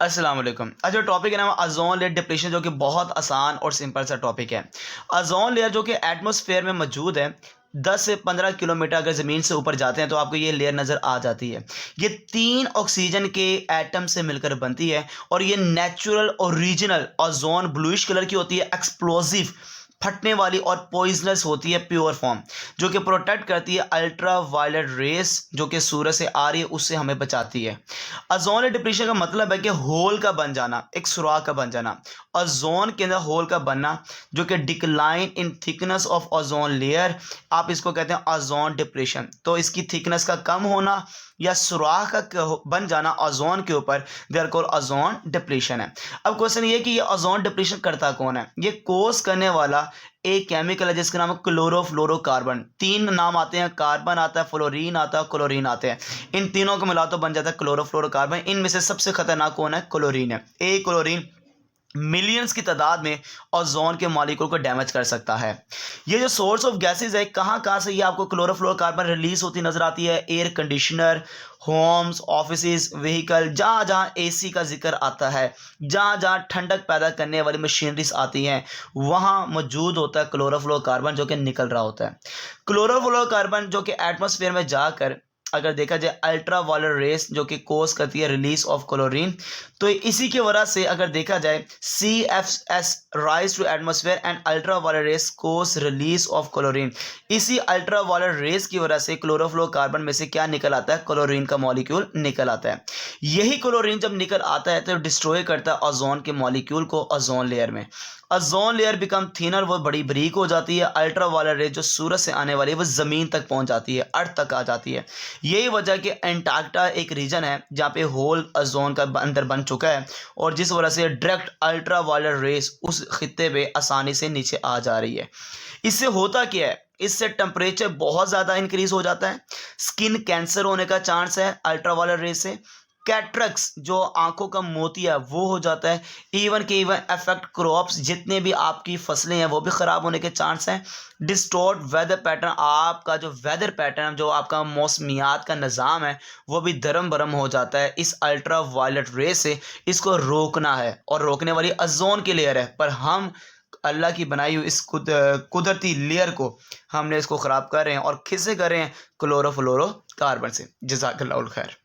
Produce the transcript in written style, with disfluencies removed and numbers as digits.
अस्सलाम वालेकुम। आज जो टॉपिक है ना ओज़ोन लेयर डिप्लीशन, जो कि बहुत आसान और सिंपल सा टॉपिक है। ओज़ोन लेयर जो कि एटमॉस्फेयर में मौजूद है, 10 से 15 किलोमीटर अगर ज़मीन से ऊपर जाते हैं तो आपको ये लेयर नज़र आ जाती है। ये 3 ऑक्सीजन के एटम से मिलकर बनती है और ये natural original ozone bluish colour की होती है, एक्सप्लोसिव फटने वाली और पॉइजनस होती है प्योर फॉर्म, जो कि प्रोटेक्ट करती है अल्ट्रा वायलेट रेस जो कि सूरज से आ रही है, उससे हमें बचाती है। ओज़ोन डिप्लीशन का मतलब है कि होल का बन जाना, एक सुराख का बन जाना। ओज़ोन के अंदर होल का बनना जो कि decline in thickness of ozone layer, आप इसको कहते हैं ओज़ोन डिप्लीशन। तो इसकी थिकनेस का कम होना या सुराख का बन जाना ओज़ोन के ऊपर, देयर कॉल्ड ओज़ोन डिप्लीशन है। अब क्वेश्चन ये कि ये ओज़ोन डिप्लीशन करता कौन है? ये कोज करने वाला एक केमिकल है जिसका नाम है क्लोरोफ्लोरोकार्बन। 3 नाम आते हैं, कार्बन आता है, फ्लोरीन आता है, क्लोरीन आते हैं। इन तीनों को मिला तो बन जाता है क्लोरोफ्लोरोकार्बन। इनमें से सबसे खतरनाक कौन है? क्लोरीन है। एक क्लोरीन मिलियंस की तादाद में ओज़ोन के मॉलिक्यूल को डैमेज कर सकता है। ये जो सोर्स ऑफ गैसेस है, कहाँ कहाँ से ये आपको क्लोरोफ्लोरोकार्बन रिलीज होती नजर आती है? Air conditioner, homes, offices, vehicle, जहाँ जहाँ एसी का जिक्र आता है, जहाँ जहाँ ठंडक पैदा करने वाली मशीनरीज आती हैं, वहाँ मौजूद होता है क्लोरोफ्लोरोकार्बन जो कि निकल रहा होता है। क्लोरोफ्लोरोकार्बन जो कि एटमॉस्फेयर में जाकर अगर देखा जाए अल्ट्रा वायलेट रेस जो कि कोज करती है रिलीज ऑफ क्लोरीन, तो इसी की वजह से अगर देखा जाए CFS rise to atmosphere and ultra violet rays cause release of chlorine. इसी अल्ट्रा वायलेट रेस की वजह से क्लोरोफ्लोरोकार्बन में से क्या निकल आता है? क्लोरीन का मॉलिक्यूल निकल आता है। यही क्लोरीन जब निकल आता है तो डिस्ट्रॉय करता है ओज़ोन के मॉलिक्यूल को ओज़ोन लेयर में। ओज़ोन लेयर बिकम थिनर, वो बड़ी बारीक हो जाती है। अल्ट्रा वायलेट रेस जो सूरज से आने वाली है वो ज़मीन तक पहुंच जाती है, अर्थ तक आ जाती है। यही वजह कि एंटार्क्टिका एक रीजन है जहाँ पे होल ओज़ोन का अंदर बन चुका है और जिस वजह से डायरेक्ट अल्ट्रा वायलेट रेस उस खित्ते पे आसानी से नीचे आ जा रही है। इससे होता क्या है? इससे टेम्परेचर बहुत ज़्यादा इंक्रीज हो जाता है, स्किन कैंसर होने का चांस है अल्ट्रा वायलेट रेस से, कैटरक्स जो आंखों का मोतिया वो हो जाता है, इवन के इवन अफेक्ट क्रॉप्स, जितने भी आपकी फसलें हैं वो भी ख़राब होने के चांस हैं। डिस्टॉर्ट वेदर पैटर्न, आपका जो वेदर पैटर्न, जो आपका मौसमियात का निज़ाम है वो भी धर्म भरम हो जाता है इस अल्ट्रा वायलेट रे से। इसको रोकना है और रोकने वाली ओज़ोन की लेयर है, पर हम अल्लाह की बनाई हुई इस कुदरती लेयर को हमने इसको ख़राब कर रहे हैं और किससे कर रहे हैं? क्लोरोफ्लोरो कार्बन से। जज़ाकल्लाहुल खैर।